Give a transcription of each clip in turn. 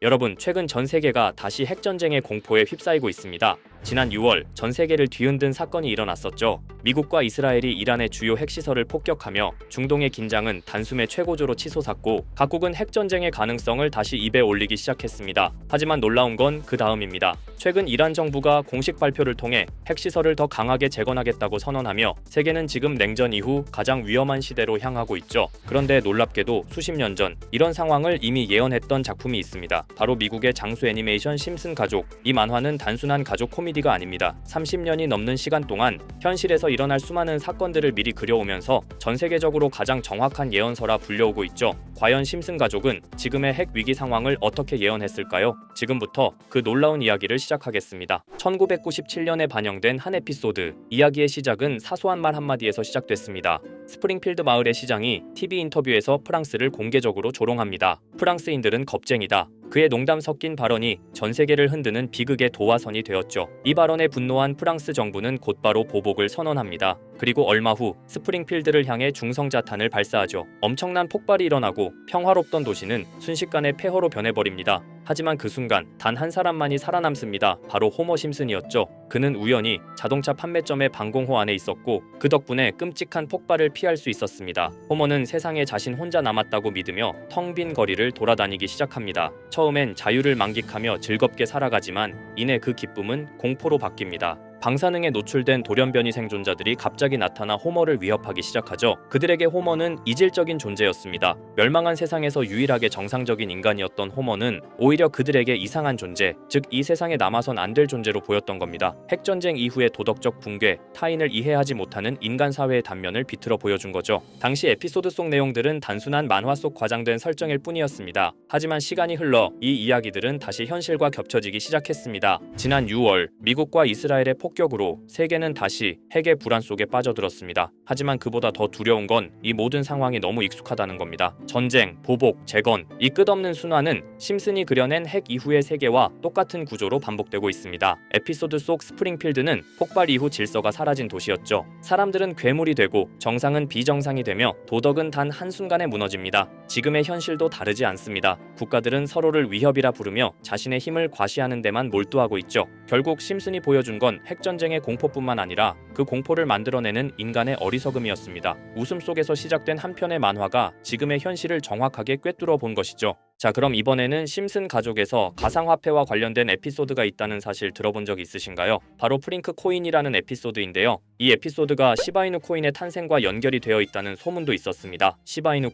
여러분, 최근 전 세계가 다시 핵전쟁의 공포에 휩싸이고 있습니다. 지난 6월 전 세계를 뒤흔든 사건이 일어났었죠. 미국과 이스라엘이 이란의 주요 핵시설을 폭격하며 중동의 긴장은 단숨에 최고조로 치솟았고 각국은 핵전쟁의 가능성을 다시 입에 올리기 시작했습니다. 하지만 놀라운 건 그 다음입니다. 최근 이란 정부가 공식 발표를 통해 핵시설을 더 강하게 재건하겠다고 선언하며 세계는 지금 냉전 이후 가장 위험한 시대로 향하고 있죠. 그런데 놀랍게도 수십 년 전 이런 상황을 이미 예언했던 작품이 있습니다. 바로 미국의 장수 애니메이션 심슨 가족. 이 만화는 단순한 가족 코미디가 아닙니다. 30년이 넘는 시간 동안 현실에서 일어날 수많은 사건들을 미리 그려오면서 전 세계적으로 가장 정확한 예언서라 불려오고 있죠. 과연 심슨 가족은 지금의 핵 위기 상황을 어떻게 예언했을까요? 지금부터 그 놀라운 이야기를 시작하겠습니다. 1997년에 반영된 한 에피소드. 이야기의 시작은 사소한 말 한마디에서 시작됐습니다. 스프링필드 마을의 시장이 TV 인터뷰에서 프랑스를 공개적으로 조롱합니다. 프랑스인들은 겁쟁이다. 그의 농담 섞인 발언이 전 세계를 흔드는 비극의 도화선이 되었죠. 이 발언에 분노한 프랑스 정부는 곧바로 보복을 선언합니다. 그리고 얼마 후 스프링필드를 향해 중성자탄을 발사하죠. 엄청난 폭발이 일어나고 평화롭던 도시는 순식간에 폐허로 변해버립니다. 하지만 그 순간 단 한 사람만이 살아남습니다. 바로 호머 심슨이었죠. 그는 우연히 자동차 판매점의 방공호 안에 있었고 그 덕분에 끔찍한 폭발을 피할 수 있었습니다. 호머는 세상에 자신 혼자 남았다고 믿으며 텅 빈 거리를 돌아다니기 시작합니다. 처음엔 자유를 만끽하며 즐겁게 살아가지만 이내 그 기쁨은 공포로 바뀝니다. 방사능에 노출된 돌연변이 생존자들이 갑자기 나타나 호머를 위협하기 시작하죠. 그들에게 호머는 이질적인 존재였습니다. 멸망한 세상에서 유일하게 정상적인 인간이었던 호머는 오히려 그들에게 이상한 존재, 즉 이 세상에 남아선 안 될 존재로 보였던 겁니다. 핵전쟁 이후의 도덕적 붕괴, 타인을 이해하지 못하는 인간 사회의 단면을 비틀어 보여준 거죠. 당시 에피소드 속 내용들은 단순한 만화 속 과장된 설정일 뿐이었습니다. 하지만 시간이 흘러 이 이야기들은 다시 현실과 겹쳐지기 시작했습니다. 지난 6월 미국과 이스라엘의 폭격으로 세계는 다시 핵의 불안 속에 빠져들었습니다. 하지만 그보다 더 두려운 건 이 모든 상황이 너무 익숙하다는 겁니다. 전쟁, 보복, 재건, 이 끝없는 순환은 심슨이 그려낸 핵 이후의 세계와 똑같은 구조로 반복되고 있습니다. 에피소드 속 스프링필드는 폭발 이후 질서가 사라진 도시였죠. 사람들은 괴물이 되고 정상은 비정상이 되며 도덕은 단 한순간에 무너집니다. 지금의 현실도 다르지 않습니다. 국가들은 서로를 위협이라 부르며 자신의 힘을 과시하는 데만 몰두하고 있죠. 결국 심슨이 보여준 건 핵전쟁의 공포뿐만 아니라 그 공포를 만들어내는 인간의 어리석음이었습니다. 웃음 속에서 시작된 한 편의 만화가 지금의 현실을 정확하게 꿰뚫어 본 것이죠. 자, 그럼 이번에는 심슨 가족에서 가상화폐와 관련된 에피소드가 있다는 사실 들어본 적 있으신가요? 바로 프링크 코인이라는 에피소드인데요. 이 에피소드가 시바이누 코인의 탄생과 연결이 되어 있다는 소문도 있었습니다. 시바이누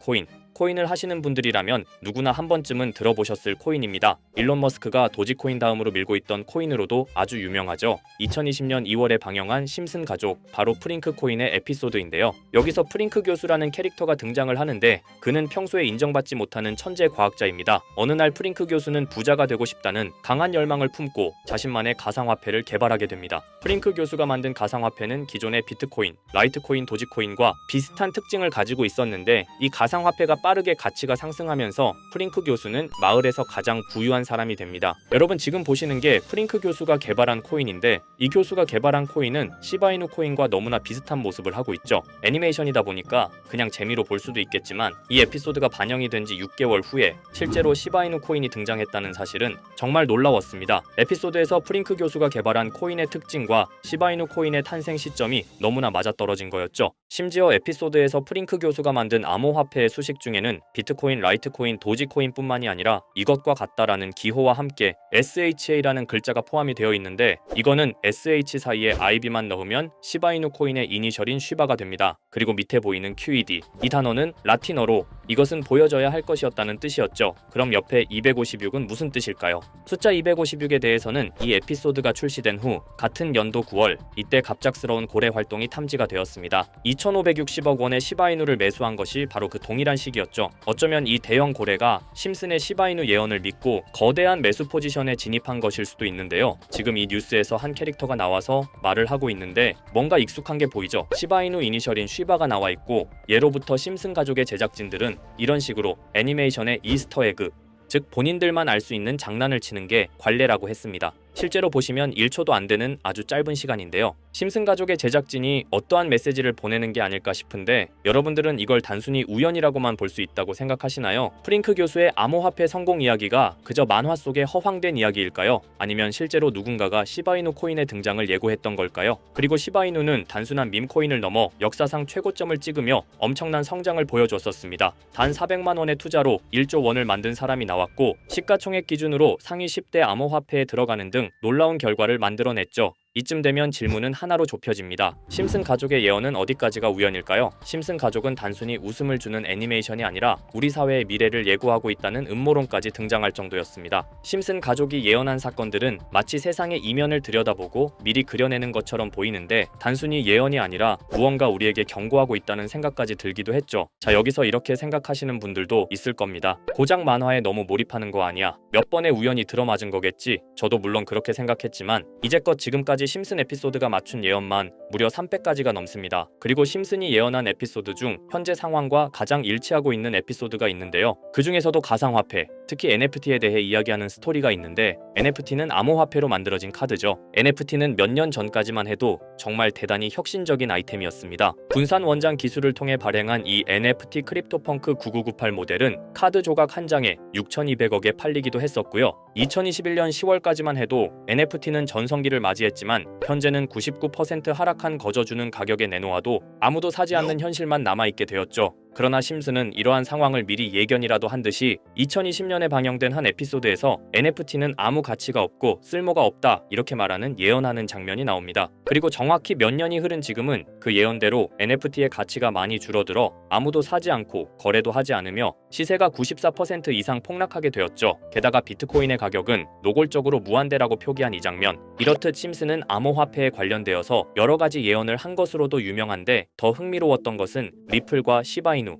코인을 하시는 분들이라면 누구나 한 번쯤은 들어보셨을 코인입니다. 일론 머스크가 도지코인 다음으로 밀고 있던 코인으로도 아주 유명하죠. 2020년 2월에 방영한 심슨 가족, 바로 프링크 코인의 에피소드인데요. 여기서 프링크 교수라는 캐릭터가 등장을 하는데 그는 평소에 인정받지 못하는 천재 과학자입니다. 어느 날 프링크 교수는 부자가 되고 싶다는 강한 열망을 품고 자신만의 가상화폐를 개발하게 됩니다. 프링크 교수가 만든 가상화폐는 기존의 비트코인, 라이트코인, 도지코인과 비슷한 특징을 가지고 있었는데 이 가상화폐가 빠르게 가치가 상승하면서 프링크 교수는 마을에서 가장 부유한 사람이 됩니다. 여러분, 지금 보시는 게 프링크 교수가 개발한 코인인데 이 교수가 개발한 코인은 시바이누 코인과 너무나 비슷한 모습을 하고 있죠. 애니메이션이다 보니까 그냥 재미로 볼 수도 있겠지만 이 에피소드가 반영이 된 지 6개월 후에 실제로 시바이누 코인이 등장했다는 사실은 정말 놀라웠습니다. 에피소드에서 프링크 교수가 개발한 코인의 특징과 시바이누 코인의 탄생 시점이 너무나 맞아떨어진 거였죠. 심지어 에피소드에서 프링크 교수가 만든 암호화폐의 수식 중에는 비트코인, 라이트코인, 도지코인뿐만이 아니라 이것과 같다라는 기호와 함께 SHA라는 글자가 포함이 되어 있는데 이거는 SH 사이에 IB만 넣으면 시바이누 코인의 이니셜인 쉬바가 됩니다. 그리고 밑에 보이는 QED, 이 단어는 라틴어로 이것은 보여져야 할 것이었다는 뜻이었죠. 그럼 옆에 256은 무슨 뜻일까요? 숫자 256에 대해서는 이 에피소드가 출시된 후 같은 연도 9월, 이때 갑작스러운 고래 활동이 탐지가 되었습니다. 2,560억 원의 시바이누를 매수한 것이 바로 그 동일한 시기였죠. 어쩌면 이 대형 고래가 심슨의 시바이누 예언을 믿고 거대한 매수 포지션에 진입한 것일 수도 있는데요. 지금 이 뉴스에서 한 캐릭터가 나와서 말을 하고 있는데 뭔가 익숙한 게 보이죠. 시바이누 이니셜인 쉬바가 나와 있고 예로부터 심슨 가족의 제작진들은 이런 식으로 애니메이션의 이스터 에그, 즉 본인들만 알 수 있는 장난을 치는 게 관례라고 했습니다. 실제로 보시면 1초도 안 되는 아주 짧은 시간인데요. 심슨 가족의 제작진이 어떠한 메시지를 보내는 게 아닐까 싶은데 여러분들은 이걸 단순히 우연이라고만 볼 수 있다고 생각하시나요? 프링크 교수의 암호화폐 성공 이야기가 그저 만화 속의 허황된 이야기일까요? 아니면 실제로 누군가가 시바이누 코인의 등장을 예고했던 걸까요? 그리고 시바이누는 단순한 밈 코인을 넘어 역사상 최고점을 찍으며 엄청난 성장을 보여줬었습니다. 단 400만 원의 투자로 1조 원을 만든 사람이 나왔고 시가총액 기준으로 상위 10대 암호화폐에 들어가는 등 놀라운 결과를 만들어냈죠. 이쯤 되면 질문은 하나로 좁혀집니다. 심슨 가족의 예언은 어디까지가 우연일까요? 심슨 가족은 단순히 웃음을 주는 애니메이션이 아니라 우리 사회의 미래를 예고하고 있다는 음모론까지 등장할 정도였습니다. 심슨 가족이 예언한 사건들은 마치 세상의 이면을 들여다보고 미리 그려내는 것처럼 보이는데 단순히 예언이 아니라 무언가 우리에게 경고하고 있다는 생각까지 들기도 했죠. 자, 여기서 이렇게 생각하시는 분들도 있을 겁니다. 고작 만화에 너무 몰입하는 거 아니야? 몇 번의 우연이 들어맞은 거겠지? 저도 물론 그렇게 생각했지만 이제껏 지금까지 심슨 에피소드가 맞춘 예언만 무려 300가지가 넘습니다. 그리고 심슨이 예언한 에피소드 중 현재 상황과 가장 일치하고 있는 에피소드가 있는데요. 그 중에서도 가상화폐, 특히 NFT에 대해 이야기하는 스토리가 있는데 NFT는 암호화폐로 만들어진 카드죠. NFT는 몇 년 전까지만 해도 정말 대단히 혁신적인 아이템이었습니다. 분산 원장 기술을 통해 발행한 이 NFT 크립토펑크 9998 모델은 카드 조각 한 장에 6,200억에 팔리기도 했었고요. 2021년 10월까지만 해도 NFT는 전성기를 맞이했지만 현재는 99% 하락한 거저주는 가격에 내놓아도 아무도 사지 않는 현실만 남아있게 되었죠. 그러나 심슨은 이러한 상황을 미리 예견이라도 한 듯이 2020년에 방영된 한 에피소드에서 NFT는 아무 가치가 없고 쓸모가 없다 이렇게 말하는 예언하는 장면이 나옵니다. 그리고 정확히 몇 년이 흐른 지금은 그 예언대로 NFT의 가치가 많이 줄어들어 아무도 사지 않고 거래도 하지 않으며 시세가 94% 이상 폭락하게 되었죠. 게다가 비트코인의 가격은 노골적으로 무한대라고 표기한 이 장면, 이렇듯 심슨은 암호화폐에 관련되어서 여러 가지 예언을 한 것으로도 유명한데 더 흥미로웠던 것은 리플과 시바이누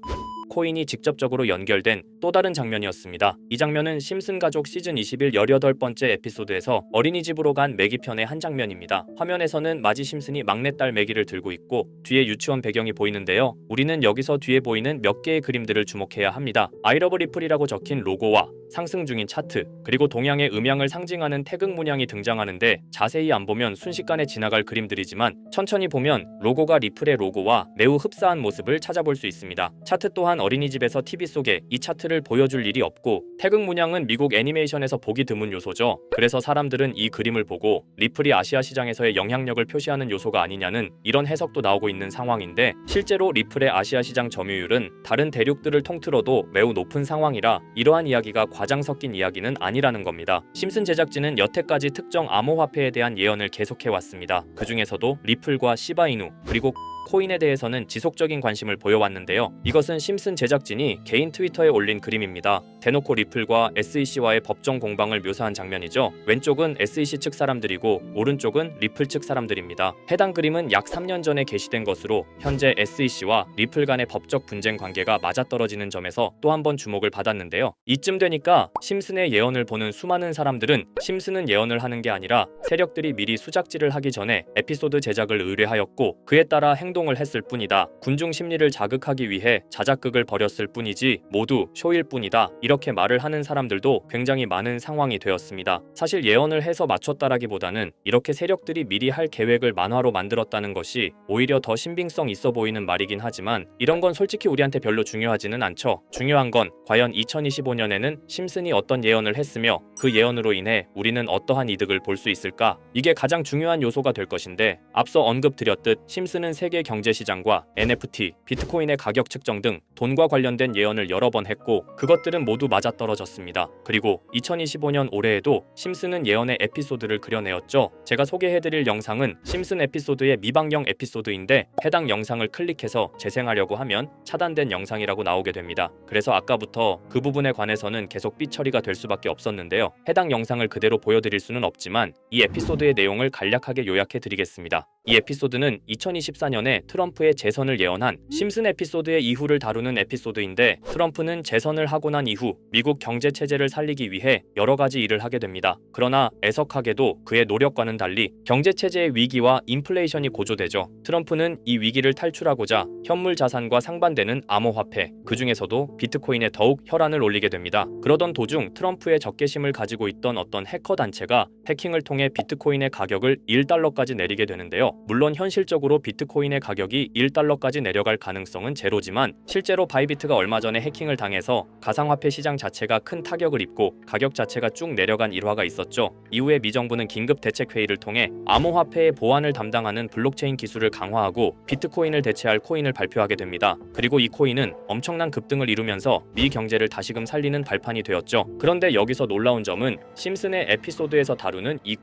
코인이 직접적으로 연결된 또 다른 장면이었습니다. 이 장면은 심슨 가족 시즌 21 18번째 에피소드에서 어린이집으로 간 매기 편의 한 장면입니다. 화면에서는 마지 심슨이 막내딸 매기를 들고 있고 뒤에 유치원 배경이 보이는데요. 우리는 여기서 뒤에 보이는 몇 개의 그림들을 주목해야 합니다. I love 리플이라고 적힌 로고와 상승 중인 차트, 그리고 동양의 음양을 상징하는 태극 문양이 등장하는데 자세히 안 보면 순식간에 지나갈 그림들이지만 천천히 보면 로고가 리플의 로고와 매우 흡사한 모습을 찾아볼 수 있습니다. 차트 또한 어린이집에서 TV 속에 이 차트를 보여줄 일이 없고 태극 문양은 미국 애니메이션에서 보기 드문 요소죠. 그래서 사람들은 이 그림을 보고 리플이 아시아 시장에서의 영향력을 표시하는 요소가 아니냐는 이런 해석도 나오고 있는 상황인데 실제로 리플의 아시아 시장 점유율은 다른 대륙들을 통틀어도 매우 높은 상황이라 이러한 이야기가 과장 섞인 이야기는 아니라는 겁니다. 심슨 제작진은 여태까지 특정 암호화폐에 대한 예언을 계속해왔습니다. 그 중에서도 리플과 시바이누 그리고 코인에 대해서는 지속적인 관심을 보여왔는데요. 이것은 심슨 제작진이 개인 트위터에 올린 그림입니다. 대놓고 리플과 SEC와의 법정 공방을 묘사한 장면이죠. 왼쪽은 SEC 측 사람들이고 오른쪽은 리플 측 사람들입니다. 해당 그림은 약 3년 전에 게시된 것으로 현재 SEC와 리플 간의 법적 분쟁 관계가 맞아떨어지는 점에서 또 한 번 주목을 받았는데요. 이쯤 되니까 심슨의 예언을 보는 수많은 사람들은 심슨은 예언을 하는 게 아니라 세력들이 미리 수작질을 하기 전에 에피소드 제작을 의뢰하였고 그에 따라 행동을 했을 뿐이다. 군중 심리를 자극하기 위해 자작극을 벌였을 뿐이지 모두 쇼일 뿐이다. 이렇게 말을 하는 사람들도 굉장히 많은 상황이 되었습니다. 사실 예언을 해서 맞췄다라기보다는 이렇게 세력들이 미리 할 계획을 만화로 만들었다는 것이 오히려 더 신빙성 있어 보이는 말이긴 하지만 이런 건 솔직히 우리한테 별로 중요하지는 않죠. 중요한 건 과연 2025년에는 심슨이 어떤 예언을 했으며 그 예언으로 인해 우리는 어떠한 이득을 볼 수 있을까? 이게 가장 중요한 요소가 될 것인데 앞서 언급드렸듯 심슨은 세계 경제시장과 NFT, 비트코인의 가격 측정 등 돈과 관련된 예언을 여러 번 했고 그것들은 모두 맞아떨어졌습니다. 그리고 2025년 올해에도 심슨은 예언의 에피소드를 그려내었죠. 제가 소개해드릴 영상은 심슨 에피소드의 미방영 에피소드인데 해당 영상을 클릭해서 재생하려고 하면 차단된 영상이라고 나오게 됩니다. 그래서 아까부터 그 부분에 관해서는 계속 삐처리가 될 수밖에 없었는데요. 해당 영상을 그대로 보여드릴 수는 없지만 이 에피소드의 내용을 간략하게 요약해드리겠습니다. 이 에피소드는 2024년에 트럼프의 재선을 예언한 심슨 에피소드의 이후를 다루는 에피소드인데, 트럼프는 재선을 하고 난 이후 미국 경제 체제를 살리기 위해 여러 가지 일을 하게 됩니다. 그러나 애석하게도 그의 노력과는 달리 경제 체제의 위기와 인플레이션이 고조되죠. 트럼프는 이 위기를 탈출하고자 현물 자산과 상반되는 암호화폐, 그 중에서도 비트코인에 더욱 혈안을 올리게 됩니다. 그러던 도중 트럼프의 적개심을 가지고 있던 어떤 해커 단체가 해킹을 통해 비트코인의 가격을 1달러까지 내리게 되는데요. 물론 현실적으로 비트코인의 가격이 1달러까지 내려갈 가능성은 제로지만, 실제로 바이비트가 얼마 전에 해킹을 당해서 가상화폐 시장 자체가 큰 타격을 입고 가격 자체가 쭉 내려간 일화가 있었죠. 이후에 미 정부는 긴급 대책 회의를 통해 암호화폐의 보안을 담당하는 블록체인 기술을 강화하고 비트코인을 대체할 코인을 발표하게 됩니다. 그리고 이 코인은 엄청난 급등을 이루면서 미 경제를 다시금 살리는 발판이 되었죠. 그런데 여기서 놀라운 점은 심슨의 에피소드에서 다루는 이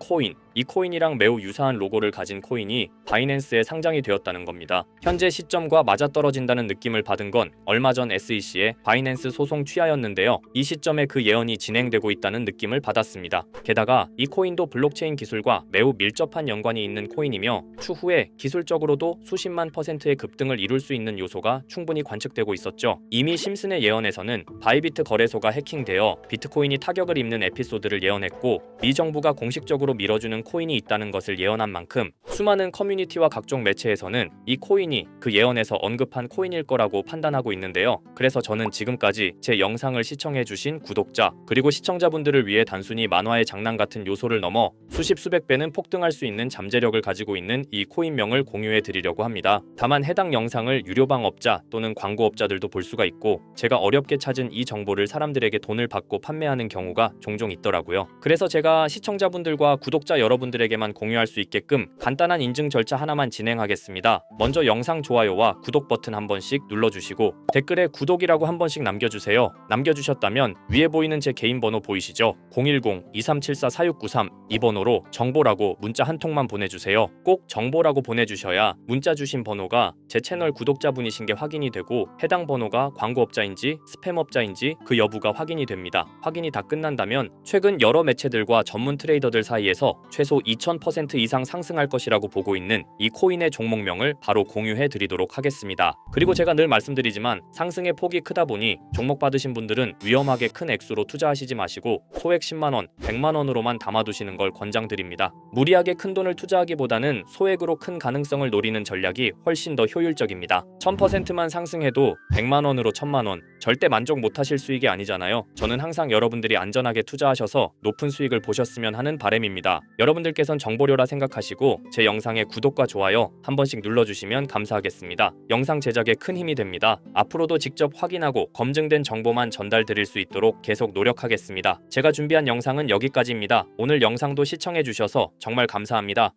코인이랑 매우 유사한 로고를 가진 코인이 바이낸스에 상장이 되었다는 겁니다. 현재 시점과 맞아떨어진다는 느낌을 받은 건 얼마 전 SEC의 바이낸스 소송 취하였는데요. 이 시점에 그 예언이 진행되고 있다는 느낌을 받았습니다. 게다가 이 코인도 블록체인 기술과 매우 밀접한 연관이 있는 코인이며, 추후에 기술적으로도 수십만 %의 급등을 이룰 수 있는 요소가 충분히 관측되고 있었죠. 이미 심슨의 예언에서는 바이비트 거래소가 해킹되어 비트코인이 타격을 입는 에피소드를 예언했고, 미 정부가 공식적으로 밀어주는 코인이 있다는 것을 예언한 만큼 수많은 커뮤니티와 각종 매체에서는 이 코인이 그 예언에서 언급한 코인일 거라고 판단하고 있는데요. 그래서 저는 지금까지 제 영상을 시청해주신 구독자 그리고 시청자분들을 위해 단순히 만화의 장난 같은 요소를 넘어 수십 수백 배는 폭등할 수 있는 잠재력을 가지고 있는 이 코인명을 공유해 드리려고 합니다. 다만 해당 영상을 유료방업자 또는 광고업자들도 볼 수가 있고, 제가 어렵게 찾은 이 정보를 사람들에게 돈을 받고 판매하는 경우가 종종 있더라고요. 그래서 제가 시청자분들과 구독자 여러분들에게만 공유할 수 있게끔 간단한 인증 절차 하나만 진행하겠습니다. 먼저 영상 좋아요와 구독 버튼 한 번씩 눌러주시고 댓글에 구독이라고 한 번씩 남겨주세요. 남겨주셨다면 위에 보이는 제 개인 번호 보이시죠? 010-2374-4693 이 번호로 정보라고 문자 한 통만 보내주세요. 꼭 정보라고 보내주셔야 문자 주신 번호가 제 채널 구독자분이신 게 확인이 되고, 해당 번호가 광고업자인지 스팸업자인지 그 여부가 확인이 됩니다. 확인이 다 끝난다면 최근 여러 매체들과 전문 트레이더들 사이에서 최소 2000% 이상 상승할 것이라고 보고 있는 이 코인의 종목명을 바로 공유해 드리도록 하겠습니다. 그리고 제가 늘 말씀드리지만 상승의 폭이 크다 보니 종목 받으신 분들은 위험하게 큰 액수로 투자하시지 마시고 소액 10만원, 100만원으로만 담아두시는 걸 권장드립니다. 무리하게 큰 돈을 투자하기보다는 소액으로 큰 가능성을 노리는 전략이 훨씬 더 효율적입니다. 1000%만 상승해도 100만원으로 1000만원, 절대 만족 못하실 수익이 아니잖아요. 저는 항상 여러분들이 안전하게 투자하셔서 높은 수익을 보셨으면 하는 바람입니다. 여러분들께선 정보료라 생각하시고 제 영상에 구독과 좋아요 한 번씩 눌러주시면 감사하겠습니다. 영상 제작에 큰 힘이 됩니다. 앞으로도 직접 확인하고 검증된 정보만 전달드릴 수 있도록 계속 노력하겠습니다. 제가 준비한 영상은 여기까지입니다. 오늘 영상도 시청해주셔서 정말 감사합니다.